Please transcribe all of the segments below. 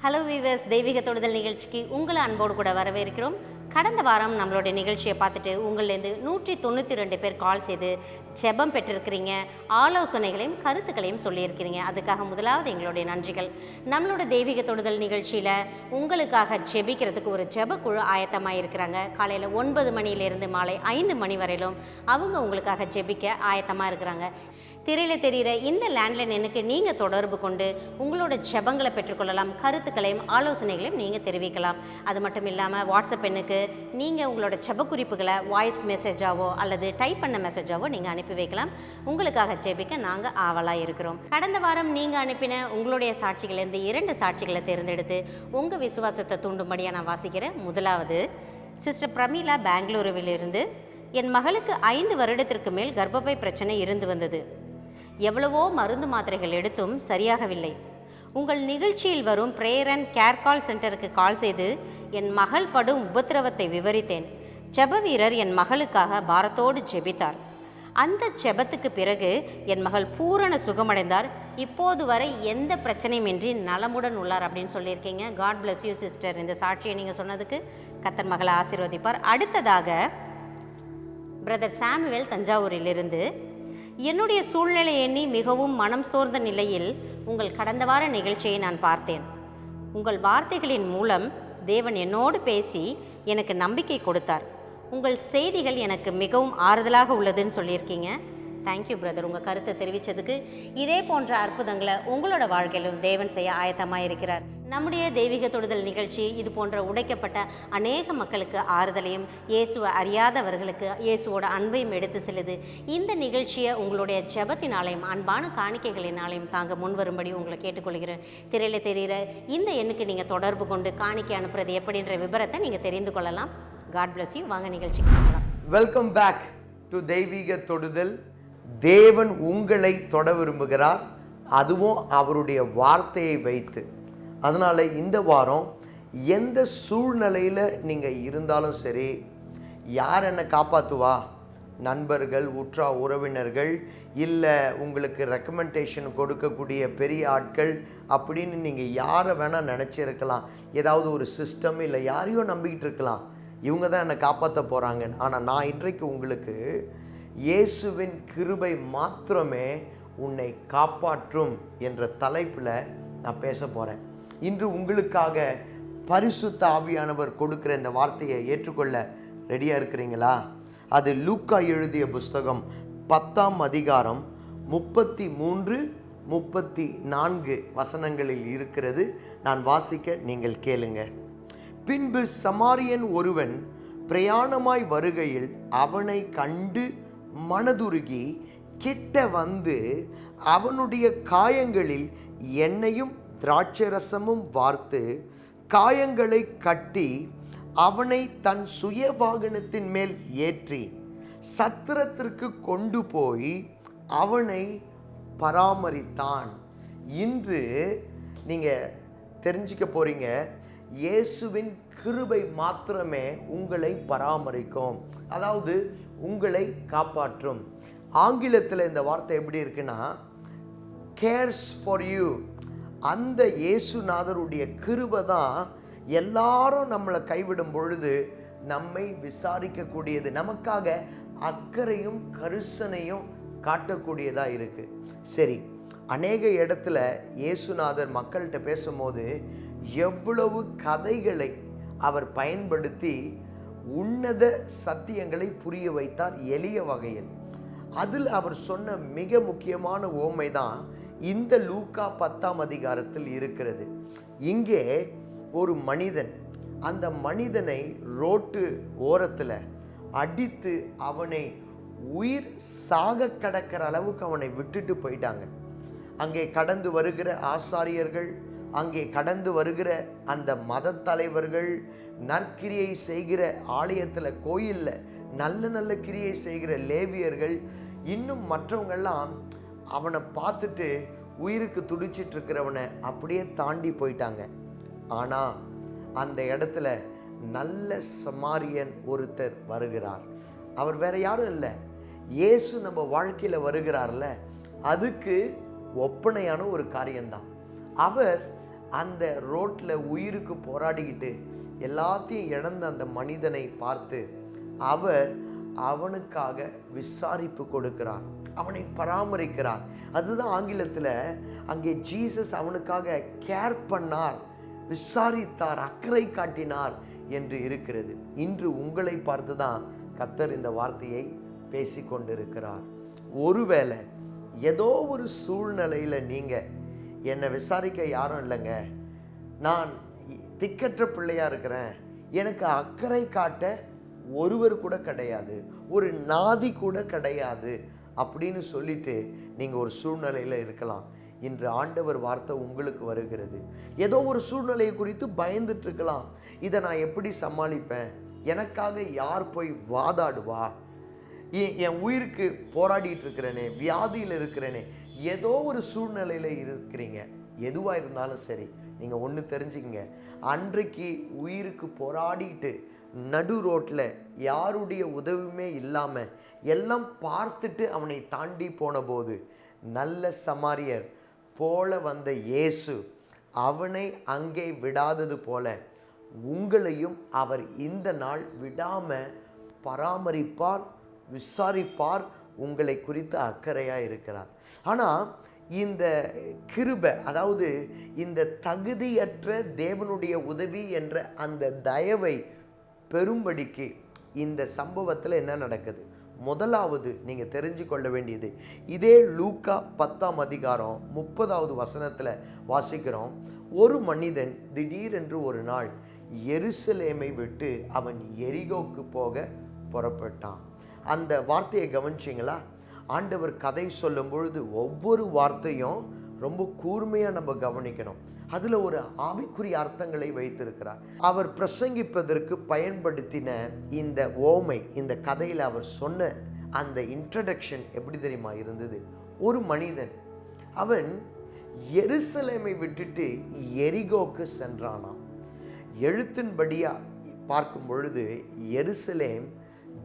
Hello viewers, தெய்வீக தொடுதல் நிகழ்ச்சிக்கு உங்களை அன்போடு கூட வரவேற்கிறோம். கடந்த வாரம் நம்மளுடைய நிகழ்ச்சியை பார்த்துட்டு உங்கள்லேருந்து 192 பேர் கால் செய்து ஜெபம் பெற்றிருக்கிறீங்க, ஆலோசனைகளையும் கருத்துக்களையும் சொல்லியிருக்கிறீங்க. அதுக்காக முதலாவது எங்களுடைய நன்றிகள். நம்மளோட தெய்வீக தொடுதல் நிகழ்ச்சியில் உங்களுக்காக ஜெபிக்கிறதுக்கு ஒரு ஜெபக்குழு ஆயத்தமாக இருக்கிறாங்க. காலையில் 9 மணியிலிருந்து மாலை 5 மணி வரையிலும் அவங்க உங்களுக்காக ஜெபிக்க ஆயத்தமாக இருக்கிறாங்க. திரையில் தெரிகிற இந்த லேண்ட்லைன் எண்ணுக்கு நீங்கள் தொடர்பு கொண்டு உங்களோட ஜெபங்களை பெற்றுக்கொள்ளலாம், கருத்துக்களையும் ஆலோசனைகளையும் நீங்கள் தெரிவிக்கலாம். அது மட்டும் இல்லாமல் வாட்ஸ்அப் எண்ணுக்கு நீங்கள் உங்களோட ஜெப குறிப்புகளை வாய்ஸ் மெசேஜாவோ அல்லது டைப் பண்ண மெசேஜாவோ நீங்கள் அனுப்பி வைக்கலாம். உங்களுக்காக ஜெபிக்க நாங்கள் ஆவலாக இருக்கிறோம். கடந்த வாரம் நீங்கள் அனுப்பின உங்களுடைய சாட்சிகளிலிருந்து 2 சாட்சிகளை தேர்ந்தெடுத்து உங்கள் விசுவாசத்தை தூண்டும்படியாக நான் வாசிக்கிறேன். முதலாவது, சிஸ்டர் பிரமீளா பெங்களூருவிலிருந்து, என் மகளுக்கு 5 வருடத்திற்கு மேல் கர்ப்பப்பை பிரச்சனை இருந்து வந்தது. எவ்வளவோ மருந்து மாத்திரைகள் எடுத்தும் சரியாகவில்லை. உங்கள் நிகழ்ச்சியில் வரும் பிரேயர் அண்ட் கேர் கால் சென்டருக்கு கால் செய்து என் மகள் படும் உபத்திரவத்தை விவரித்தேன். ஜெப வீரர் என் மகளுக்காக பாரத்தோடு ஜெபித்தார். அந்த ஜெபத்துக்கு பிறகு என் மகள் பூரண சுகமடைந்தார். இப்போது வரை எந்த பிரச்சனையுமின்றி நலமுடன் உள்ளார் அப்படின்னு சொல்லியிருக்கீங்க. God bless you sister. இந்த சாட்சியை நீங்கள் சொன்னதுக்கு கர்த்தர் மகளை ஆசீர்வதிப்பார். அடுத்ததாக, பிரதர் சாமுவேல் தஞ்சாவூரிலிருந்து, என்னுடைய சூழ்நிலை எண்ணி மிகவும் மனம் சோர்ந்த நிலையில் உங்கள் கடந்த வார நிகழ்ச்சியை நான் பார்த்தேன். உங்கள் வார்த்தைகளின் மூலம் தேவன் என்னோடு பேசி எனக்கு நம்பிக்கை கொடுத்தார். உங்கள் செய்திகள் எனக்கு மிகவும் ஆறுதலாக உள்ளதுன்னு சொல்லியிருக்கீங்க. தேங்க்யூ பிரதர், உங்கள் கருத்தை தெரிவித்ததுக்கு. இதே போன்ற அற்புதங்களை உங்களோட வாழ்க்கையிலும் தேவன் செய்ய ஆயத்தமாக இருக்கிறார். நம்முடைய தெய்வீக தொடுதல் நிகழ்ச்சி இது போன்ற உடைக்கப்பட்ட அநேக மக்களுக்கு ஆறுதலையும், இயேசுவை அறியாதவர்களுக்கு இயேசுவோட அன்பையும் எடுத்து செல்லுது. இந்த நிகழ்ச்சியை உங்களுடைய ஜெபத்தினாலையும் அன்பான காணிக்கைகளினாலையும் தாங்க முன்வரும்படி உங்களை கேட்டுக்கொள்கிறேன். திரையில் தெரிகிற இந்த எண்ணுக்கு நீங்கள் தொடர்பு கொண்டு காணிக்கை அனுப்புறது எப்படின்ற விவரத்தை நீங்கள் தெரிந்து கொள்ளலாம். God bless you. வாங்க நிகழ்ச்சிக்கு போகலாம். வெல்கம் பேக் டு தெய்வீக தொடுதல். தேவன் உங்களை தொட விரும்புகிறார், அதுவும் அவருடைய வார்த்தையை வைத்து. அதனால் இந்த வாரம் எந்த சூழ்நிலையில் நீங்கள் இருந்தாலும் சரி, யார் என்னை காப்பாற்றுவா, நண்பர்கள், உற்றார் உறவினர்கள், இல்லை உங்களுக்கு ரெக்கமெண்டேஷன் கொடுக்கக்கூடிய பெரிய ஆட்கள் அப்படின்னு நீங்கள் யாரை வேணால் நினச்சிருக்கலாம். ஏதாவது ஒரு சிஸ்டம் இல்லை யாரையும் நம்பிக்கிட்டு இருக்கலாம், இவங்க தான் என்னை காப்பாற்ற போகிறாங்கன்னு. ஆனால் நான் இன்றைக்கு உங்களுக்கு இயேசுவின் கிருபை மாத்திரமே உன்னை காப்பாற்றும் என்ற தலைப்பில் நான் பேச போகிறேன். இன்று உங்களுக்காக பரிசுத்த ஆவியானவர் கொடுக்குற இந்த வார்த்தையை ஏற்றுக்கொள்ள ரெடியாக இருக்கிறீங்களா? அது லூக்கா எழுதிய புஸ்தகம் 10ஆம் அதிகாரம் 33, 34 வசனங்களில் இருக்கிறது. நான் வாசிக்க நீங்கள் கேளுங்க. பின்பு சமாரியன் ஒருவன் பிரயாணமாய் வருகையில் அவனை கண்டு மனதுருகி கிட்ட வந்து அவனுடைய காயங்களில் எண்ணெயும் திராட்சரசமும் வார்த்து காயங்களை கட்டி அவனை தன் சுய வாகனத்தின் மேல் ஏற்றி சத்திரத்திற்கு கொண்டு போய் அவனை பராமரித்தான். இன்று நீங்கள் தெரிஞ்சுக்க போறீங்க, இயேசுவின் கிருபை மாத்திரமே உங்களை பராமரிக்கும், அதாவது உங்களை காப்பாற்றும். ஆங்கிலத்தில் இந்த வார்த்தை எப்படி இருக்குன்னா, கேர்ஸ் ஃபார் யூ. அந்த இயேசுநாதருடைய கிருபை தான் எல்லாரும் நம்மளை கைவிடும் பொழுது நம்மை விசாரிக்கக்கூடியது, நமக்காக அக்கறையும் கரிசனையும் காட்டக்கூடியதாக இருக்குது. சரி, அநேக இடத்துல இயேசுநாதர் மக்கள்கிட்ட பேசும்போது எவ்வளவு கதைகளை அவர் பயன்படுத்தி உன்னத சத்தியங்களை புரிய வைத்தார் எளிய வகையில். அதில் அவர் சொன்ன மிக முக்கியமான ஓமை தான் இந்த லூக்கா 10ஆம் அதிகாரத்தில் இருக்கிறது. இங்கே ஒரு மனிதன், அந்த மனிதனை ரோட்டு ஓரத்தில் அடித்து அவனை உயிர் சாக கடக்கிற அளவுக்கு அவனை விட்டுட்டு போயிட்டாங்க. அங்கே கடந்து வருகிற ஆசாரியர்கள், அங்கே கடந்து வருகிற அந்த மத தலைவர்கள், நற்கிரியை செய்கிற ஆலயத்தில் கோயிலில் நல்ல நல்ல கிரியை செய்கிற லேவியர்கள், இன்னும் மற்றவங்கெல்லாம் அவனை பார்த்துட்டு உயிருக்கு துடிச்சிட்டு இருக்கிறவனை அப்படியே தாண்டி போயிட்டாங்க. ஆனால் அந்த இடத்துல நல்ல சமாரியன் ஒருத்தர் வருகிறார். அவர் வேற யாரும் இல்லை, இயேசு நம்ம வாழ்க்கையில் வருகிறார்ல, அதுக்கு ஒப்பனையான ஒரு காரியம்தான். அவர் அந்த ரோட்டில் உயிருக்கு போராடிக்கிட்டு எல்லாத்தையும் இழந்த அந்த மனிதனை பார்த்து அவர் அவனுக்காக விசாரிப்பு கொடுக்கிறார், அவனை பராமரிக்கிறார். அதுதான் ஆங்கிலத்தில் அங்கே ஜீசஸ் அவனுக்காக கேர் பண்ணார், விசாரித்தார், அக்கறை காட்டினார் என்று இருக்கிறது. இன்று உங்களை பார்த்து தான் கர்த்தர் இந்த வார்த்தையை பேசி கொண்டிருக்கிறார். ஒருவேளை ஏதோ ஒரு சூழ்நிலையில் நீங்கள் என்னை விசாரிக்க யாரும் இல்லைங்க, நான் திக்கற்ற பிள்ளையாக இருக்கிறேன், எனக்கு அக்கறை காட்ட ஒருவர் கூட கிடையாது, ஒரு நாதி கூட கிடையாது அப்படின்னு சொல்லிட்டு நீங்கள் ஒரு சூழ்நிலையில் இருக்கலாம். இன்று ஆண்டவர் வார்த்தை உங்களுக்கு வருகிறது. ஏதோ ஒரு சூழ்நிலையை குறித்து பயந்துட்டு இருக்கலாம். இதை நான் எப்படி சமாளிப்பேன், எனக்காக யார் போய் வாதாடுவா, என் உயிருக்கு போராடிட்டு இருக்கிறேனே, வியாதியில் இருக்கிறேனே, ஏதோ ஒரு சூழ்நிலையில் இருக்கிறீங்க. எதுவாக இருந்தாலும் சரி, நீங்கள் ஒன்று தெரிஞ்சுக்கங்க, அன்றைக்கு உயிருக்கு போராடிட்டு நடு ரோட்டில் யாருடைய உதவியுமே இல்லாமல் எல்லாம் பார்த்துட்டு அவனை தாண்டி போன போது நல்ல சமாரியர் போல வந்த இயேசு அவனை அங்கே விடாதது போல உங்களையும் அவர் இந்த நாள் விடாமல் பராமரிப்பார், விசாரிப்பார், உங்களை குறித்து அக்கறையாக இருக்கிறார். ஆனால் இந்த கிருபை, அதாவது இந்த தகுதியற்ற தேவனுடைய உதவி என்ற அந்த தயவை பெரும்படிக்கு இந்த சம்பவத்தில் என்ன நடக்குது? முதலாவது நீங்கள் தெரிஞ்சு கொள்ள வேண்டியது, இதே லூக்கா 10ஆம் அதிகாரம் 30வது வசனத்தில் வாசிக்கிறோம். ஒரு மனிதன் திடீரென்று ஒரு நாள் எருசலேமை விட்டு அவன் எரிகோக்கு போக புறப்பட்டான். அந்த வார்த்தையை கவனிச்சிங்களா? ஆண்டவர் கதை சொல்லும் பொழுது ஒவ்வொரு வார்த்தையும் ரொம்ப கூர்மையாக நம்ம கவனிக்கணும். அதில் ஒரு ஆவிக்குரிய அர்த்தங்களை வைத்திருக்கிறார். அவர் பிரசங்கிப்பதற்கு பயன்படுத்தின இந்த ஓமை, இந்த கதையில் அவர் சொன்ன அந்த இன்ட்ரடக்ஷன் எப்படி தெரியுமா இருந்தது? ஒரு மனிதன் அவன் எருசலேமை விட்டுட்டு எரிகோக்கு சென்றானாம். எழுத்தின்படியாக பார்க்கும் பொழுது எருசலேம்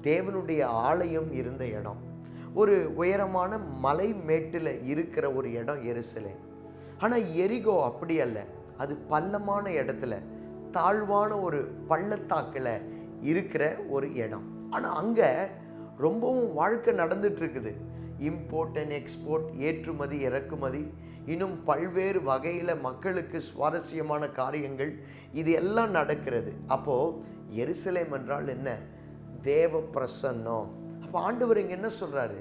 தேவனுடைய ஆலயம் இருந்த இடம், ஒரு உயரமான மலை மேட்டில் இருக்கிற ஒரு இடம் எருசலேம். ஆனால் எரிகோ அப்படி அல்ல, அது பள்ளமான இடத்துல, தாழ்வான ஒரு பள்ளத்தாக்கில் இருக்கிற ஒரு இடம். ஆனால் அங்கே ரொம்பவும் வாழ்க்கை நடந்துட்டு இருக்குது. இம்போர்ட் அண்ட் எக்ஸ்போர்ட், ஏற்றுமதி இறக்குமதி, இன்னும் பல்வேறு வகையில் மக்களுக்கு சுவாரஸ்யமான காரியங்கள், இது எல்லாம் நடக்கிறது. அப்போது எருசலேம் என்றால் என்ன? தேவ பிரசன்னம். அப்போ ஆண்டவர் இங்கே என்ன சொல்கிறாரு?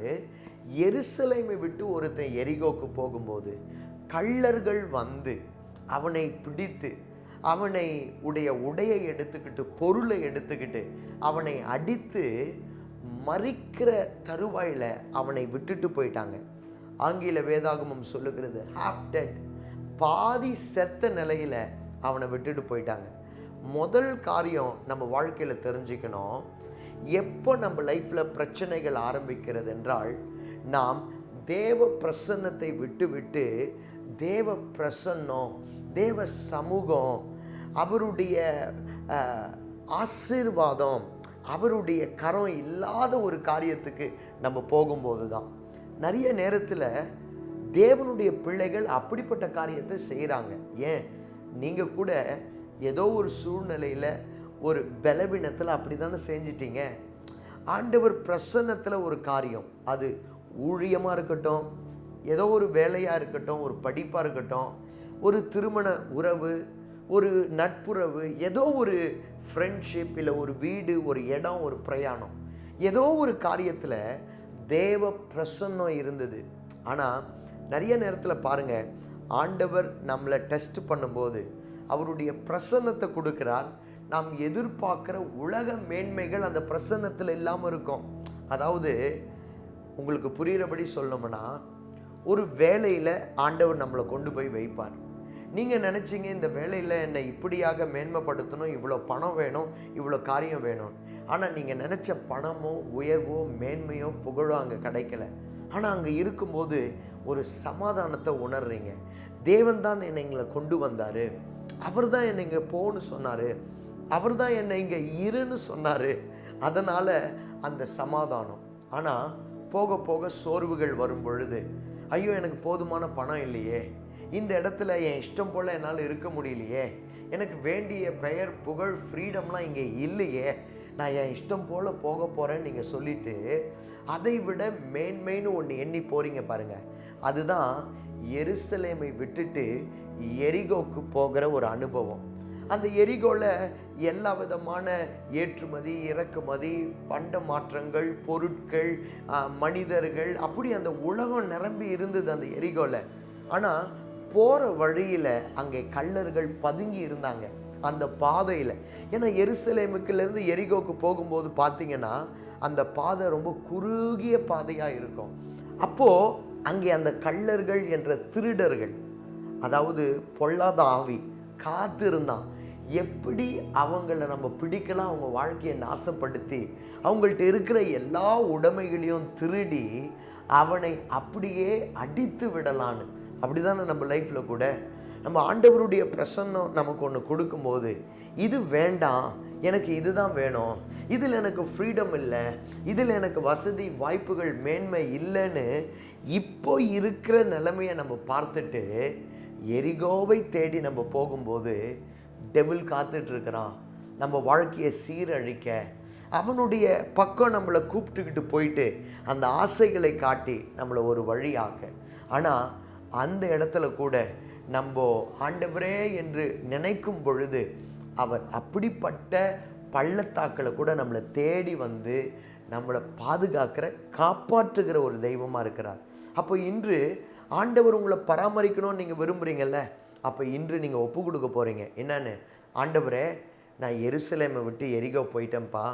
எருசலேமை விட்டு ஒருத்தன் எரிகோக்கு போகும்போது கள்ளர்கள் வந்து அவனை பிடித்து அவனை உடையை எடுத்துக்கிட்டு பொருளை எடுத்துக்கிட்டு அவனை அடித்து மறிக்கிற தருவாயில் அவனை விட்டுட்டு போயிட்டாங்க. ஆங்கில வேதாகமம் சொல்லுகிறது ஹாஃப் டெட், பாதி செத்த நிலையில் அவனை விட்டுட்டு போயிட்டாங்க. முதல் காரியம் நம்ம வாழ்க்கையில் தெரிஞ்சுக்கணும், எப்போ நம்ம லைஃப்பில் பிரச்சனைகள் ஆரம்பிக்கிறது என்றால், நாம் தேவ பிரசன்னத்தை விட்டு விட்டு தேவ பிரசன்னம், தேவ சமூகம், அவருடைய ஆசீர்வாதம், அவருடைய கரம் இல்லாத ஒரு காரியத்துக்கு நம்ம போகும்போது தான் நிறைய நேரத்தில் தேவனுடைய பிள்ளைகள் அப்படிப்பட்ட காரியத்தை செய்கிறாங்க. ஏன், நீங்கள் கூட ஏதோ ஒரு சூழ்நிலையில் ஒரு பலவீனத்தில் அப்படி தானே செஞ்சிட்டீங்க. ஆண்டவர் பிரசன்னத்தில் ஒரு காரியம், அது ஊழியமாக இருக்கட்டும், ஏதோ ஒரு வேலையாக இருக்கட்டும், ஒரு படிப்பாக இருக்கட்டும், ஒரு திருமண உறவு, ஒரு நட்புறவு, ஏதோ ஒரு ஃப்ரெண்ட்ஷிப், இல்லை ஒரு வீடு, ஒரு இடம், ஒரு பிரயாணம், ஏதோ ஒரு காரியத்தில் தேவ பிரசன்னம் இருந்தது. ஆனால் நிறைய நேரத்தில் பாருங்கள், ஆண்டவர் நம்மளை டெஸ்ட் பண்ணும்போது அவருடைய பிரசன்னத்தை கொடுக்குறார். நாம் எதிர்பார்க்குற உலக மேன்மைகள் அந்த பிரசன்னத்தில் இல்லாமல் இருக்கும். அதாவது உங்களுக்கு புரிகிறபடி சொல்லணும்னா, ஒரு வேலையில் ஆண்டவர் நம்மளை கொண்டு போய் வைப்பார். நீங்கள் நினச்சிங்க இந்த வேலையில் என்னை இப்படியாக மேன்மைப்படுத்தணும், இவ்வளோ பணம் வேணும், இவ்வளோ காரியம் வேணும். ஆனால் நீங்கள் நினச்ச பணமோ உயர்வோ மேன்மையோ புகழோ அங்கே கிடைக்கல. ஆனால் அங்கே இருக்கும்போது ஒரு சமாதானத்தை உணர்றீங்க. தேவன் தான் என்னை இங்கே கொண்டு வந்தார், அவர் தான் என்னை இங்கே போன்னு சொன்னார், அவர் தான் என்னை இங்கே இருன்னு சொன்னார். அதனால் அந்த சமாதானம். ஆனால் போக போக சோர்வுகள் வரும் பொழுது, ஐயோ எனக்கு போதுமான பணம் இல்லையே, இந்த இடத்துல என் இஷ்டம் போல் என்னால் இருக்க முடியலையே, எனக்கு வேண்டிய பெயர் புகழ் ஃப்ரீடம்லாம் இங்கே இல்லையே, நான் என் இஷ்டம் போல் போக போகிறேன்னு நீங்கள் சொல்லிவிட்டு அதை விட மேன்மைன்னு ஒன்று எண்ணி போகிறீங்க பாருங்கள். அதுதான் எருசலேமை விட்டுட்டு எரிகோக்கு போகிற ஒரு அனுபவம். அந்த எரிகோவில் எல்லா விதமான ஏற்றுமதி இறக்குமதி, பண்ட மாற்றங்கள், பொருட்கள், மனிதர்கள், அப்படி அந்த உலகம் நிரம்பி இருந்தது அந்த எரிகோவில். ஆனால் போகிற வழியில் அங்கே கள்ளர்கள் பதுங்கி இருந்தாங்க அந்த பாதையில். ஏன்னா எருசலேமுக்குலேருந்து எரிகோக்கு போகும்போது பார்த்தீங்கன்னா அந்த பாதை ரொம்ப குறுகிய பாதையாக இருக்கும். அப்போது அங்கே அந்த கள்ளர்கள் என்ற திருடர்கள், அதாவது பொல்லாத ஆவி காத்திருந்தான். எப்படி அவங்கள நம்ம பிடிக்கலாம், அவங்க வாழ்க்கையை நாசப்படுத்தி அவங்கள்ட்ட இருக்கிற எல்லா உடைமைகளையும் திருடி அவனை அப்படியே அடித்து விடலான்னு. அப்படி தானே நம்ம லைஃப்பில் கூட நம்ம ஆண்டவருடைய பிரசன்னம் நமக்கு ஒன்று கொடுக்கும்போது, இது வேண்டாம், எனக்கு இதுதான் வேணும், இதில் எனக்கு ஃப்ரீடம் இல்லை, இதில் எனக்கு வசதி வாய்ப்புகள் மேன்மை இல்லைன்னு இப்போ இருக்கிற நிலைமையை நம்ம பார்த்துட்டு எரிகோவை தேடி நம்ம போகும்போது டெவில் காத்துட்ருக்கிறான் நம்ம வாழ்க்கையை சீரழிக்க. அவனுடைய பக்கம் நம்மளை கூப்பிட்டுக்கிட்டு போயிட்டு அந்த ஆசைகளை காட்டி நம்மளை ஒரு வழியாக்க. ஆனால் அந்த இடத்துல கூட நம்ம ஆண்டவரே என்று நினைக்கும் பொழுது அவர் அப்படிப்பட்ட பள்ளத்தாக்களை கூட நம்மளை தேடி வந்து நம்மளை பாதுகாக்கிற காப்பாற்றுகிற ஒரு தெய்வமாக இருக்கிறார். அப்போ இன்று ஆண்டவர் உங்களை பராமரிக்கணும்னு நீங்கள் விரும்புகிறீங்கல்ல, அப்போ இன்று நீங்கள் ஒப்பு கொடுக்க போகிறீங்க. என்னன்னு, ஆண்டவரே நான் எருசலேமை விட்டு எரிகோ போயிட்டேன்ப்பா,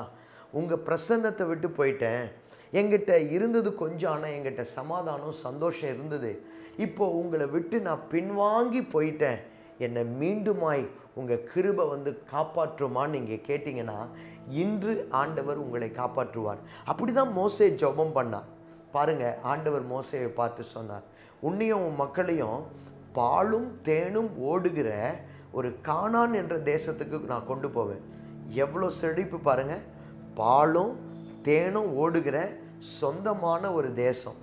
உங்கள் பிரசன்னத்தை விட்டு போயிட்டேன், எங்கிட்ட இருந்தது கொஞ்சம், ஆனால் எங்கிட்ட சமாதானம் சந்தோஷம் இருந்தது, இப்போது உங்களை விட்டு நான் பின்வாங்கி போயிட்டேன், என்னை மீண்டுமாய் உங்கள் கிருபை வந்து காப்பாற்றுமான்னு நீங்கள் கேட்டிங்கன்னா இன்று ஆண்டவர் உங்களை காப்பாற்றுவார். அப்படி தான் மோசே ஜெபம் பண்ணார். பாருங்கள், ஆண்டவர் மோசேயை பார்த்து சொன்னார், உன்னையும் உன் மக்களையும் பாலும் தேனும் ஓடுகிற ஒரு கானான் என்ற தேசத்துக்கு நான் கொண்டு போவேன். எவ்வளோ செழிப்பு பாருங்கள், பாலும் தேனும் ஓடுகிற சொந்தமான ஒரு தேசம்.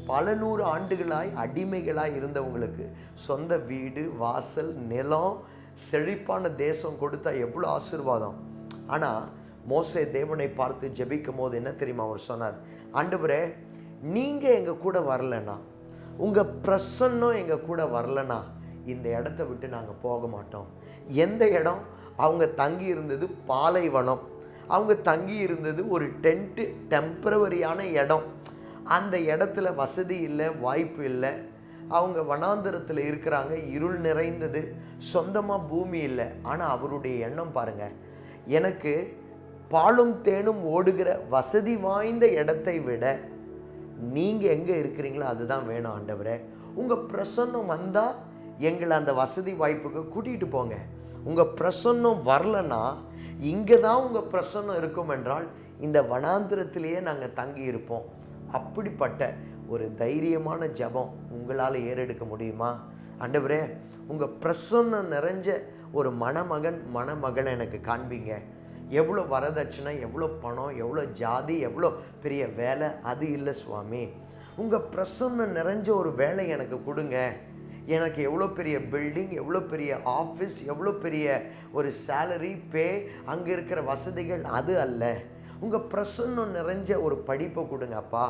பல நூறு ஆண்டுகளாய் அடிமைகளாய் இருந்தவங்களுக்கு சொந்த வீடு வாசல் நிலம் செழிப்பான தேசம் கொடுத்தா எவ்வளோ ஆசீர்வாதம். ஆனால் மோசே தேவனை பார்த்து ஜெபிக்கும் போது என்ன தெரியுமா அவர் சொன்னார், ஆண்டவரே நீங்கள் எங்கள் கூட வரலன்னா, உங்கள் பிரசன்னம் எங்கள் கூட வரலன்னா இந்த இடத்த விட்டு நாங்கள் போக மாட்டோம். எந்த இடம்? அவங்க தங்கி இருந்தது பாலைவனம், அவங்க தங்கி இருந்தது ஒரு டென்ட்டு, டெம்பரவரியான இடம். அந்த இடத்துல வசதி இல்லை, வாய்ப்பு இல்லை, அவங்க வனாந்தரத்தில் இருக்கிறாங்க, இருள் நிறைந்தது, சொந்தமாக பூமி இல்லை. ஆனால் அவருடைய எண்ணம் பாருங்கள், எனக்கு பாலும் தேனும் ஓடுகிற வசதி வாய்ந்த இடத்தை விட நீங்கள் எங்கே இருக்கிறீங்களோ அதுதான் வேணும் ஆண்டவரே. உங்கள் பிரசன்னம் வந்தால் எங்களை அந்த வசதி வாய்ப்புக்கு கூட்டிகிட்டு போங்க. உங்கள் பிரசன்னம் வரலன்னா, இங்கே தான் உங்கள் பிரசன்னம் இருக்கும் என்றால் இந்த வனாந்திரத்திலேயே நாங்கள் தங்கி இருப்போம். அப்படிப்பட்ட ஒரு தைரியமான ஜெபம் உங்களால் ஏறெடுக்க முடியுமா? ஆண்டவரே உங்கள் பிரசன்னம் நிறைஞ்ச ஒரு மணமகன் மணமகளை எனக்கு காண்பீங்க. எவ்வளோ வரதட்சணை, எவ்வளோ பணம், எவ்வளோ ஜாதி, எவ்வளோ பெரிய வேலை, அது இல்லை சுவாமி. உங்கள் பிரசன்னம் நிறைஞ்ச ஒரு வேலை எனக்கு கொடுங்க. எனக்கு எவ்வளோ பெரிய பில்டிங், எவ்வளோ பெரிய ஆஃபீஸ், எவ்வளோ பெரிய ஒரு சேலரி பே, அங்கே இருக்கிற வசதிகள் அது அல்ல. உங்கள் பிரசன்னம் நிறைஞ்ச ஒரு படிப்பை கொடுங்கப்பா.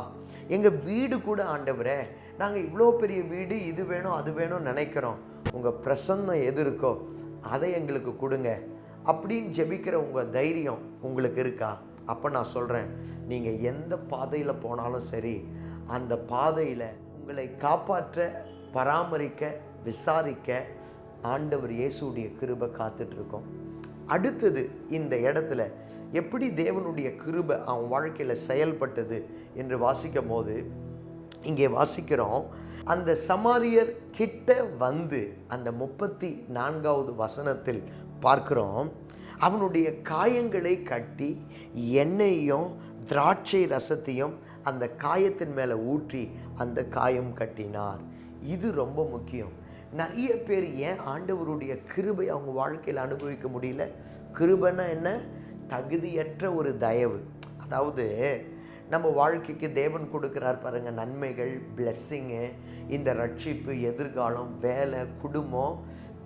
எங்கள் வீடு கூட ஆண்டவரே, நாங்கள் இவ்வளோ பெரிய வீடு, இது வேணும் அது வேணும் நினைக்கிறோம், உங்கள் பிரசன்னம் எது இருக்கோ அதை எங்களுக்கு கொடுங்க அப்படின்னு ஜெபிக்கிற உங்கள் தைரியம் உங்களுக்கு இருக்கா? அப்போ நான் சொல்கிறேன், நீங்கள் எந்த பாதையில் போனாலும் சரி, அந்த பாதையில் உங்களை காப்பாற்ற, பராமரிக்க, விசாரிக்க ஆண்டவர் இயேசுடைய கிருபை காத்துட்ருக்கோம். அடுத்தது இந்த இடத்துல எப்படி தேவனுடைய கிருபை அவன் வாழ்க்கையில் செயல்பட்டது என்று வாசிக்கும் போது இங்கே வாசிக்கிறோம், அந்த சமாரியர் கிட்ட வந்து அந்த 34வது வசனத்தில் பார்க்கிறோம், அவனுடைய காயங்களை கட்டி எண்ணெயையும் திராட்சை ரசத்தையும் அந்த காயத்தின் மேலே ஊற்றி அந்த காயம் கட்டினார். இது ரொம்ப முக்கியம். நிறைய பேர் ஏன் ஆண்டவருடைய கிருபை அவங்க வாழ்க்கையில் அனுபவிக்க முடியல? கிருபைன்னா என்ன? தகுதியற்ற ஒரு தயவு. அதாவது நம்ம வாழ்க்கைக்கு தேவன் கொடுக்குறார் பாருங்கள் நன்மைகள், பிளெஸ்ஸிங்கு, இந்த ரட்சிப்பு, எதிர்காலம், வேலை, குடும்பம்,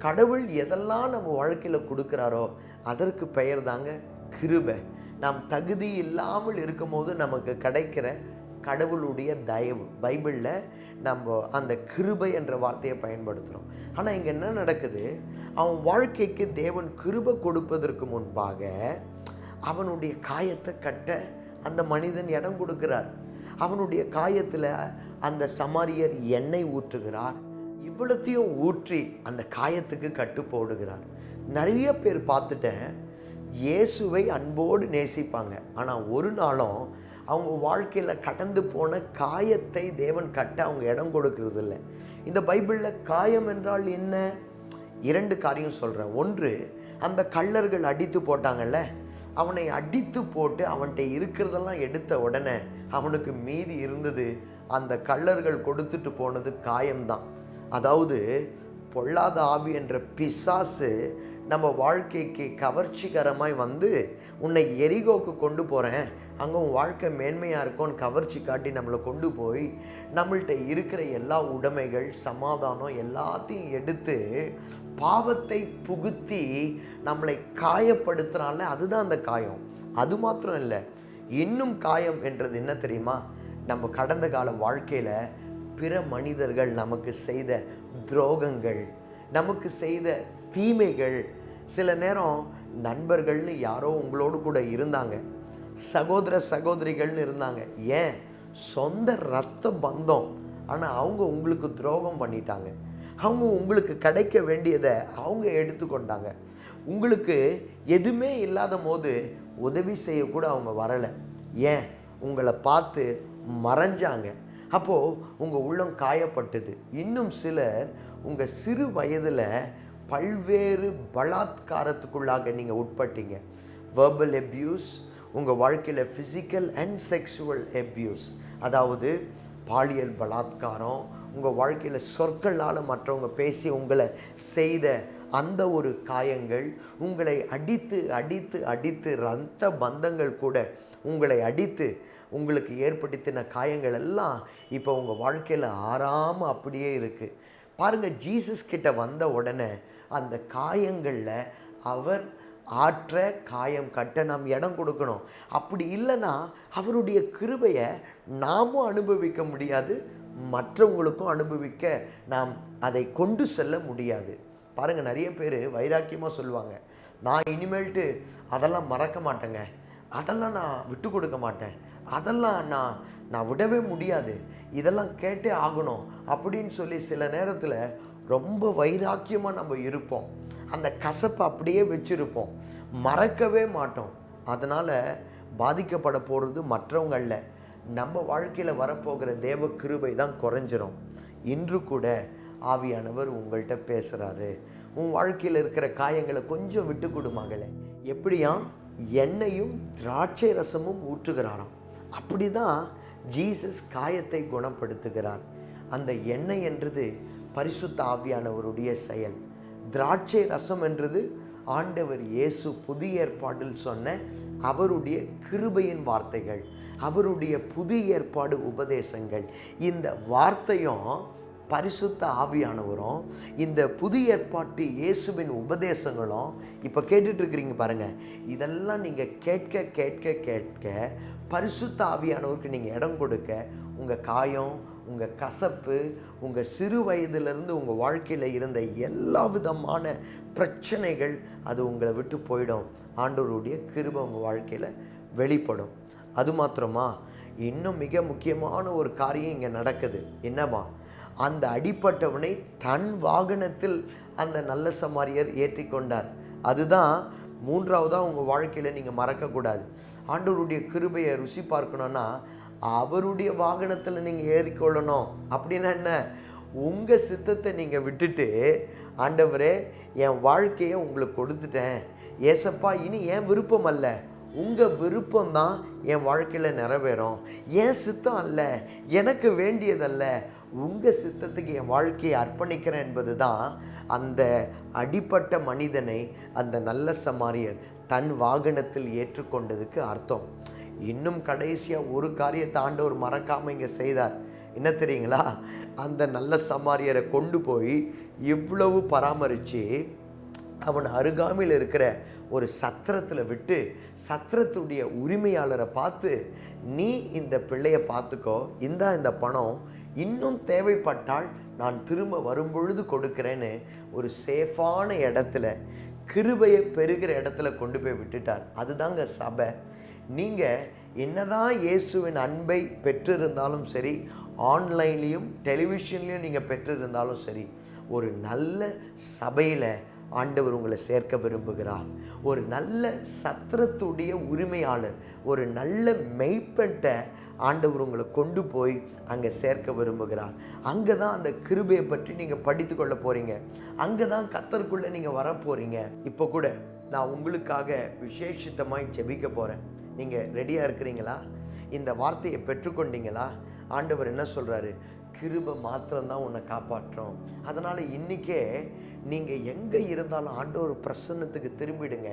கடவுள் எதெல்லாம் நம்ம வாழ்க்கையில் கொடுக்குறாரோ அதற்கு பெயர் தாங்க கிருபை. நாம் தகுதி இல்லாமல் இருக்கும்போது நமக்கு கிடைக்கிற கடவுளுடைய தயவு. பைபிளில் நம்ம அந்த கிருபை என்ற வார்த்தையை பயன்படுத்துகிறோம். ஆனால் இங்கே என்ன நடக்குது? அவன் வாழ்க்கைக்கு தேவன் கிருபை கொடுப்பதற்கு முன்பாக அவனுடைய காயத்தை கட்ட அந்த மனிதன் இடம் கொடுக்கிறார். அவனுடைய காயத்தில் அந்த சமாரியர் எண்ணெய் ஊற்றுகிறார். இவ்வளத்தையும் ஊற்றி அந்த காயத்துக்கு கட்டு போடுகிறார். நிறைய பேர் பார்த்துட்டேன், இயேசுவை அன்போடு நேசிப்பாங்க, ஆனால் ஒரு நாளும் அவங்க வாழ்க்கையில் கடந்து போன காயத்தை தேவன் கட்ட அவங்க இடம் கொடுக்கறது இல்லை. இந்த பைபிளில் காயம் என்றால் என்ன? 2 காரியம் சொல்கிறேன். ஒன்று, அந்த கள்ளர்கள் அடித்து போட்டாங்கல்ல, அவனை அடித்து போட்டு அவன்கிட்ட இருக்கிறதெல்லாம் எடுத்த உடனே அவனுக்கு மீதி இருந்தது அந்த கள்ளர்கள் கொடுத்துட்டு போனது காயம்தான். அதாவது பொல்லாத ஆவி என்ற பிசாசு நம்ம வாழ்க்கைக்கு கவர்ச்சிகரமாய் வந்து, உன்னை எரிகோக்கு கொண்டு போகிறேன், அங்கே உன் வாழ்க்கை மேன்மையாக இருக்கும்னு கவர்ச்சி காட்டி நம்மளை கொண்டு போய் நம்மள்கிட்ட இருக்கிற எல்லா உடைமைகள், சமாதானம் எல்லாத்தையும் எடுத்து பாவத்தை புகுத்தி நம்மளை காயப்படுத்துகிறான்ல, அதுதான் அந்த காயம். அது மாத்திரம் இல்லை, இன்னும் காயம் என்றது என்ன தெரியுமா? நம்ம கடந்த கால வாழ்க்கையில் பிற மனிதர்கள் நமக்கு செய்த துரோகங்கள், நமக்கு செய்த தீமைகள். சில நேரம் நண்பர்கள்னு யாரோ உங்களோடு கூட இருந்தாங்க, சகோதர சகோதரிகள்னு இருந்தாங்க, ஏன் சொந்த இரத்த பந்தம், ஆனால் அவங்க உங்களுக்கு துரோகம் பண்ணிட்டாங்க. அவங்க உங்களுக்கு கிடைக்க வேண்டியதை அவங்க எடுத்துக்கொண்டாங்க. உங்களுக்கு எதுவுமே இல்லாத போது உதவி செய்யக்கூட அவங்க வரலை. ஏன்? உங்களை பார்த்து மறைஞ்சாங்க. அப்போது உங்கள் உள்ளம் காயப்பட்டது. இன்னும் சிலர் உங்கள் சிறு வயதில் பல்வேறு பலாத்காரத்துக்குள்ளாக நீங்கள் உட்பட்டீங்க. வெர்பல் அப்யூஸ், உங்கள் வாழ்க்கையில் ஃபிசிக்கல் அண்ட் செக்ஸுவல் அப்யூஸ், அதாவது பாலியல் பலாத்காரம், உங்கள் வாழ்க்கையில் சொற்களால் மற்றவங்க பேசி உங்களை செய்த அந்த ஒரு காயங்கள், உங்களை அடித்து அடித்து அடித்து இரத்த பந்தங்கள் கூட உங்களை அடித்து உங்களுக்கு ஏற்படுத்தின காயங்கள் எல்லாம் இப்போ உங்கள் வாழ்க்கையில் ஆறாமல் அப்படியே இருக்குது. பாருங்கள், ஜீசஸ் கிட்ட வந்த உடனே அந்த காயங்களில் அவர் ஆற்ற காயம் கட்ட நாம் இடம் கொடுக்கணும். அப்படி இல்லைன்னா அவருடைய கிருபையை நாமும் அனுபவிக்க முடியாது, மற்றவங்களுக்கும் அனுபவிக்க நாம் அதை கொண்டு செல்ல முடியாது. பாருங்கள், நிறைய பேர் வைராக்கியமாக சொல்லுவாங்க, நான் இனிமேல்ட்டு அதெல்லாம் மறக்க மாட்டேங்க, அதெல்லாம் நான் விட்டு கொடுக்க மாட்டேன், அதெல்லாம் நான் விடவே முடியாது, இதெல்லாம் கேட்டே ஆகணும் அப்படின்னு சொல்லி சில நேரத்தில் ரொம்ப வைராக்கியமாக நம்ம இருப்போம். அந்த கசப்பை அப்படியே வச்சுருப்போம், மறக்கவே மாட்டோம். அதனால் பாதிக்கப்பட போகிறது மற்றவங்கள, நம்ம வாழ்க்கையில் வரப்போகிற தேவ கிருபை தான் குறைஞ்சிரும். இன்று கூட ஆவியானவர் உங்கள்கிட்ட பேசுகிறாரு. உன் வாழ்க்கையில் இருக்கிற காயங்களை கொஞ்சம் விட்டு கொடுமாங்களே. எப்படியா? எண்ணெயும் திராட்சை ரசமும் ஊற்றுகிறாராம். அப்படி தான் ஜீசஸ் காயத்தை குணப்படுத்துகிறார். அந்த எண்ணெய் என்றது பரிசுத்த ஆவியானவருடைய செயல். திராட்சை ரசம் என்றது ஆண்டவர் இயேசு புதிய ஏற்பாட்டில் சொன்ன அவருடைய கிருபையின் வார்த்தைகள், அவருடைய புதிய ஏற்பாடு உபதேசங்கள். இந்த வார்த்தையும் பரிசுத்த ஆவியானவரும் இந்த புதிய ஏற்பாட்டு இயேசுவின் உபதேசங்களும் இப்போ கேட்டுட்ருக்கிறீங்க பாருங்கள். இதெல்லாம் நீங்கள் கேட்க கேட்க கேட்க பரிசுத்த ஆவியானவருக்கு நீங்கள் இடம் கொடுக்க உங்கள் காயம், உங்கள் கசப்பு, உங்கள் சிறு வயதிலிருந்து உங்கள் வாழ்க்கையில் இருந்த எல்லா விதமான பிரச்சனைகள் அது உங்களை விட்டு போயிடும். ஆண்டவருடைய கிருபை உங்கள் வாழ்க்கையில் வெளிப்படும். அது மாத்திரமா, இன்னும் மிக முக்கியமான ஒரு காரியம் இங்கே நடக்குது. என்னவா? அந்த அடிப்பட்டவனை தன் வாகனத்தில் அந்த நல்ல சமாரியர் ஏற்றி கொண்டார். அதுதான் மூன்றாவதாக உங்கள் வாழ்க்கையில் நீங்கள் மறக்கக்கூடாது. ஆண்டவருடைய கிருபையை ருசி பார்க்கணுன்னா அவருடைய வாகனத்தில் நீங்கள் ஏறிக்கொள்ளணும். அப்படின்னா என்ன? உங்கள் சித்தத்தை நீங்கள் விட்டுட்டு, ஆண்டவரே என் வாழ்க்கையை உங்களுக்கு கொடுத்துட்டேன் ஏசப்பா, இனி என் விருப்பம் அல்ல, உங்கள் விருப்பம்தான் என் வாழ்க்கையில் நிறைவேறும், என் சித்தம் அல்ல, எனக்கு வேண்டியதல்ல, உங்கள் சித்தத்துக்கு என் வாழ்க்கையை அர்ப்பணிக்கிறேன் என்பது தான் அந்த அடிப்பட்ட மனிதனை அந்த நல்ல சமாரியர் தன் வாகனத்தில் ஏற்றுக்கொண்டதுக்கு அர்த்தம். இன்னும் கடைசியாக ஒரு காரியத்தை ஆண்டவர் மறக்காமல் இங்கே செய்தார். என்ன தெரியுங்களா? அந்த நல்ல சமாரியரை கொண்டு போய் இவ்வளவு பராமரித்து அவன் அருகாமையில் இருக்கிற ஒரு சத்திரத்தில் விட்டு சத்திரத்துடைய உரிமையாளரை பார்த்து, நீ இந்த பிள்ளையை பார்த்துக்கோ, இந்த பணம் இன்னும் தேவைப்பட்டால் நான் திரும்ப வரும்பொழுது கொடுக்குறேன்னு ஒரு சேஃபான இடத்துல, கிருபையை பெறுகிற இடத்துல கொண்டு போய் விட்டுட்டார். அதுதாங்க சபை. நீங்கள் என்னதான் இயேசுவின் அன்பை பெற்றிருந்தாலும் சரி, ஆன்லைன்லேயும் டெலிவிஷன்லேயும் நீங்கள் பெற்றிருந்தாலும் சரி, ஒரு நல்ல சபையில் ஆண்டவர் உங்களை சேர்க்க விரும்புகிறார். ஒரு நல்ல சத்திரத்துடைய உரிமையாளர், ஒரு நல்ல மெய்ப்பன்ட்ட ஆண்டவர் உங்களை கொண்டு போய் அங்கே சேர்க்க விரும்புகிறார். அங்கே தான் அந்த கிருபையை பற்றி நீங்கள் படித்து கொள்ள போகிறீங்க. அங்கே தான் கர்த்தருக்குள்ளே நீங்கள் வர போகிறீங்க. இப்போ கூட நான் உங்களுக்காக விசேஷித்தமாய் ஜெபிக்க போகிறேன். நீங்கள் ரெடியாக இருக்கிறீங்களா? இந்த வார்த்தையை பெற்றுக்கொண்டீங்களா? ஆண்டவர் என்ன சொல்கிறாரு? கிருபை மாத்திரம்தான் உன்னை காப்பாற்றும். அதனால் இன்றைக்கே நீங்கள் எங்கே இருந்தாலும் ஆண்டவர் பிரசன்னத்துக்கு திரும்பிடுங்க.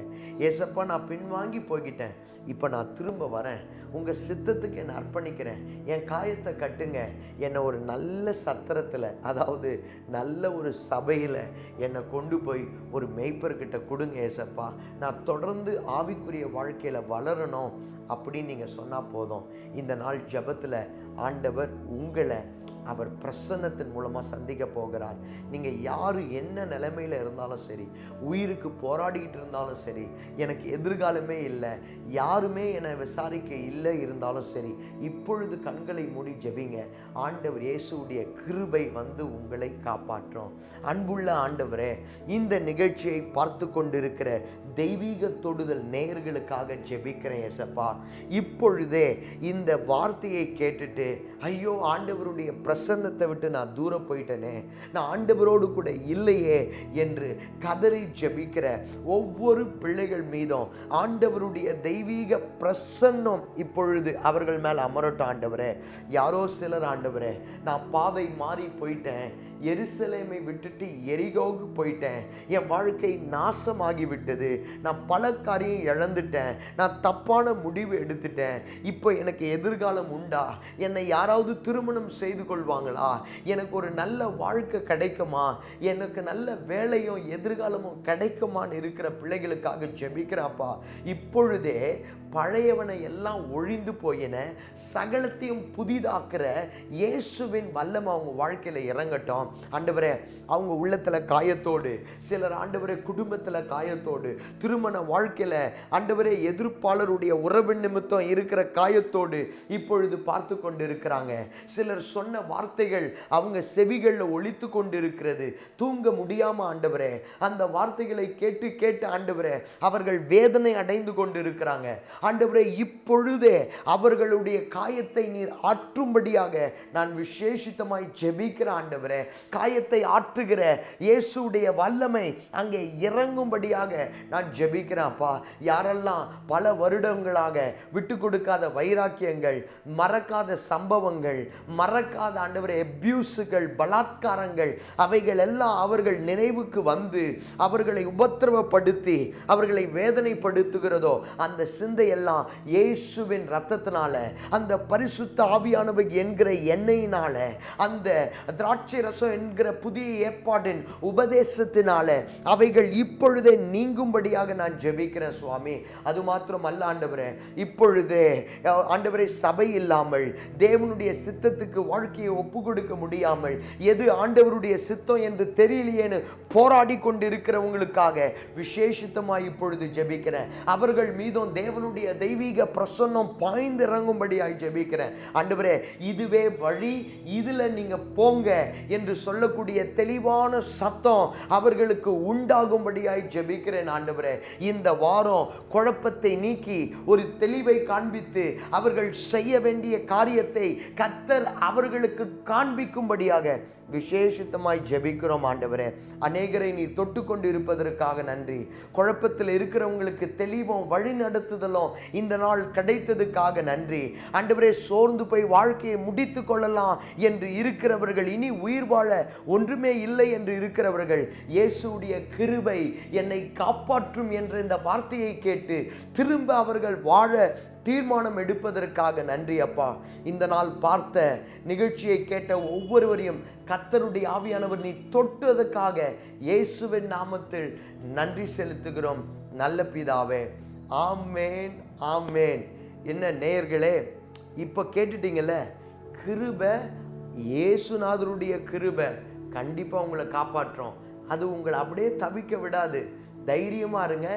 ஏசப்பா, நான் பின்வாங்கி போய்கிட்டேன், இப்போ நான் திரும்ப வரேன், உங்கள் சித்தத்துக்கு என்னை அர்ப்பணிக்கிறேன், என் காயத்தை கட்டுங்க, என்னை ஒரு நல்ல சத்திரத்தில், அதாவது நல்ல ஒரு சபையில் என்னை கொண்டு போய் ஒரு மெய்ப்பர்கிட்ட கொடுங்க ஏசப்பா, நான் தொடர்ந்து ஆவிக்குரிய வாழ்க்கையில் வளரணும் அப்படின்னு நீங்கள் சொன்னால் போதும். இந்த நாள் ஜெபத்தில் ஆண்டவர் உங்களை அவர் பிரசன்னத்தின் மூலமாக சந்திக்க போகிறார். நீங்கள் யார் என்ன நிலைமையில் இருந்தாலும் சரி, உயிருக்கு போராடிக்கிட்டு இருந்தாலும் சரி, எனக்கு எதிர்காலமே இல்லை, யாருமே என்னை விசாரிக்க இல்லை இருந்தாலும் சரி, இப்பொழுது கண்களை மூடி ஜெபிங்க. ஆண்டவர் இயேசுடைய கிருபை வந்து உங்களை காப்பாற்றும். அன்புள்ள ஆண்டவரே, இந்த நிகழ்ச்சியை பார்த்து கொண்டிருக்கிற தெய்வீக தொடுதல் நேயர்களுக்காக ஜெபிக்கிறேன் ஏசப்பா. இப்பொழுதே இந்த வார்த்தையை கேட்டுட்டு, ஐயோ ஆண்டவருடைய பிரசன்னத்தை விட்டு நான் தூரம் போயிட்டேனே, நான் ஆண்டவரோடு கூட இல்லையே என்று கதறி ஜெபிக்கிற ஒவ்வொரு பிள்ளைகள் மீதும் ஆண்டவருடைய தெய்வீக பிரசன்னம் இப்பொழுது அவர்கள் மேல் அமரட்டும் ஆண்டவரே. யாரோ சிலர் ஆண்டவரே, நான் பாதை மாறி போயிட்டேன், எருசலேமை விட்டுட்டு எரிகோவுக்கு போயிட்டேன், என் வாழ்க்கை நாசமாகி விட்டது, நான் பல காரியம் இழந்துட்டேன், நான் தப்பான முடிவு எடுத்துட்டேன், இப்போ எனக்கு எதிர்காலம் உண்டா, என்னை யாராவது திருமணம் செய்து கொள்வாங்களா, எனக்கு ஒரு நல்ல வாழ்க்கை கிடைக்குமா, எனக்கு நல்ல வேலையும் எதிர்காலமும் கிடைக்குமான்னு இருக்கிற பிள்ளைகளுக்காக ஜெபிக்கிறாப்பா. இப்பொழுதே பழையவனை எல்லாம் ஒழிந்து போயின, சகலத்தையும் புதிதாக்குற இயேசுவின் வல்லமை அவங்க வாழ்க்கையில் இறங்கட்டும் ஆண்டவரே. அவங்க உள்ளத்தில் காயத்தோடு, சிலர் ஆண்டவரே குடும்பத்தில் காயத்தோடு, திருமண வாழ்க்கையில் ஆண்டவரே எதிர்ப்பாளருடைய உறவு நிமித்தம் இருக்கிற காயத்தோடு இப்பொழுது பார்த்து கொண்டு இருக்கிறாங்க. சிலர் சொன்ன வார்த்தைகள் அவங்க செவிகளில் ஒலித்து கொண்டு இருக்கிறது, தூங்க முடியாம ஆண்டவரே அந்த வார்த்தைகளை கேட்டு கேட்டு ஆண்டவரே அவர்கள் வேதனை அடைந்து கொண்டு இருக்கிறாங்க. ஆண்டவரே இப்பொழுதே அவர்களுடைய காயத்தை நீர் ஆற்றும்படியாக நான் விசேஷித்தமாய் ஜெபிக்கிறேன் ஆண்டவரே. காயத்தை ஆற்றுகிற இயேசுடைய வல்லமை அங்கே இறங்கும்படியாக நான் ஜெபிக்கிறேன்ப்பா. யாரெல்லாம் பல வருடங்களாக விட்டு கொடுக்காத வைராக்கியங்கள், மறக்காத சம்பவங்கள், மறக்காத ஆண்டவரே அபியூஸுகள், பலாத்காரங்கள், அவைகள் எல்லாம் அவர்கள் நினைவுக்கு வந்து அவர்களை உபத்திரவப்படுத்தி அவர்களை வேதனைப்படுத்துகிறதோ, அந்த சிந்தை எல்லாம் இயேசுவின் இரத்தத்தினால, அந்த பரிசுத்த ஆவியானவர் என்கிற எண்ணெயினால, அந்த திராட்சை ரசம் என்கிற புதிய ஏற்பாட்டின் உபதேசத்தினால அவைகள் இப்பொழுதே நீங்கும்படியாக நான் ஜெபிக்கிறேன் சுவாமி. அது மாத்திரம் அல்ல ஆண்டவரே, இப்பொழுதே ஆண்டவரே சபை இல்லாமல் தேவனுடைய சித்தத்துக்கு வாழ்க்கையை ஒப்பு கொடுக்க முடியாமல் எது ஆண்டவருடைய சித்தம் என்று தெரியலையேன்னு போராடி கொண்டிருக்கிறவங்களுக்காக விசேஷித்தமாய் இப்பொழுது ஜெபிக்கிறேன். அவர்கள் மீதும் தேவனுடைய தெய்வீக பிரசன்னம் பாய்ந்து இறங்கும்படியாய் ஜெபிக்கிறேன் ஆண்டவரே. இதுவே வழி, இதுல நீங்க போங்க என்று சொல்லக்கூடிய தெளிவான சத்தம் அவர்களுக்கு உண்டாகும்படியாய் ஜெபிக்கிறேன் ஆண்டவரே. இந்த வாரம் குழப்பத்தை நீக்கி ஒரு தெளிவை காண்பித்து அவர்கள் செய்ய வேண்டிய காரியத்தை கர்த்தர் அவர்களுக்கு காண்பிக்கும்படியாக விசேஷித்தமாய் ஜெபிக்கிறோம் ஆண்டவரே. அநேகரை நீர் தொட்டு கொண்டு இருப்பதற்காக நன்றி. குழப்பத்தில் இருக்கிறவங்களுக்கு தெளிவும் வழி நடத்துதலும் இந்த நாள் கிடைத்ததுக்காக நன்றி ஆண்டவரே. சோர்ந்து போய் வாழ்க்கையை முடித்து கொள்ளலாம் என்று இருக்கிறவர்கள், இனி உயிர் வாழ ஒன்றுமே இல்லை என்று இருக்கிறவர்கள், இயேசுடைய கிருபை என்னை காப்பாற்றும் என்ற இந்த வார்த்தையை கேட்டு திரும்ப அவர்கள் வாழ தீர்மானம் எடுப்பதற்காக நன்றி அப்பா. இந்த நாள் பார்த்த நிகழ்ச்சியை கேட்ட ஒவ்வொருவரையும் கர்த்தருடைய ஆவியானவர் நீ தொட்டதற்காக இயேசுவின் நாமத்தில் நன்றி செலுத்துகிறோம் நல்ல பிதாவே. ஆமேன் ஆமேன். என்ன நேயர்களே, இப்போ கேட்டுட்டீங்கல்ல, கிருபை, இயேசுநாதருடைய கிருபை கண்டிப்பாக உங்களை காப்பாற்றும். அது உங்களை அப்படியே தவிக்க விடாது. தைரியமாக இருங்க.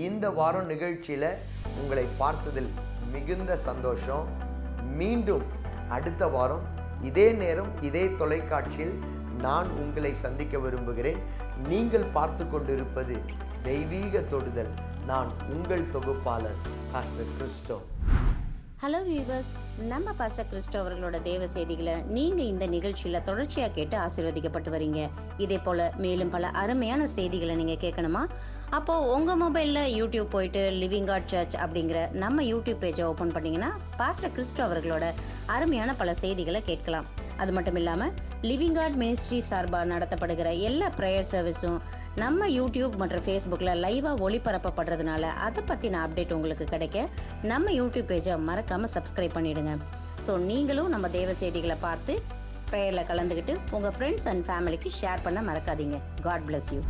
இந்த வாரம் நிகழ்ச்சியில் உங்களை பார்த்ததில் மிகுந்த சந்தோஷம். மீண்டும் அடுத்த வாரம் இதே நேரம் இதே தொலைக்காட்சியில் நான் உங்களை சந்திக்க விரும்புகிறேன். நீங்கள் பார்த்து கொண்டிருப்பது தெய்வீக தொடுதல். நான் உங்கள் தொகுப்பாளர் பாஸ்டர் கிறிஸ்டோ. ஹலோ வியூவர்ஸ், நம்ம பாஸ்டர் கிறிஸ்டோ அவர்களோட தேவ செய்திகளை நீங்கள் இந்த நிகழ்ச்சியில் தொடர்ச்சியாக கேட்டு ஆசீர்வதிக்கப்பட்டு வரீங்க. இதே போல் மேலும் பல அருமையான செய்திகளை நீங்கள் கேட்கணுமா? அப்போது உங்கள் மொபைலில் யூடியூப் போயிட்டு லிவிங் காட் சர்ச் அப்படிங்கிற நம்ம யூடியூப் பேஜை ஓப்பன் பண்ணிங்கன்னா பாஸ்டர் கிறிஸ்டோ அவர்களோட அருமையான பல செய்திகளை கேட்கலாம். அது மட்டும் இல்லாமல் லிவிங் காட் மினிஸ்ட்ரி சார்பாக நடத்தப்படுகிற எல்லா ப்ரேயர் சர்வீஸும் நம்ம யூடியூப் மற்றும் ஃபேஸ்புக்கில் லைவாக ஒளிபரப்பப்படுறதுனால அதை பற்றின அப்டேட் உங்களுக்கு கிடைக்க நம்ம யூடியூப் பேஜை மறக்காமல் சப்ஸ்கிரைப் பண்ணிவிடுங்க. ஸோ நீங்களும் நம்ம தேவ செய்திகளை பார்த்து ப்ரேயரில் கலந்துக்கிட்டு உங்கள் ஃப்ரெண்ட்ஸ் அண்ட் ஃபேமிலிக்கு ஷேர் பண்ண மறக்காதீங்க. God bless you.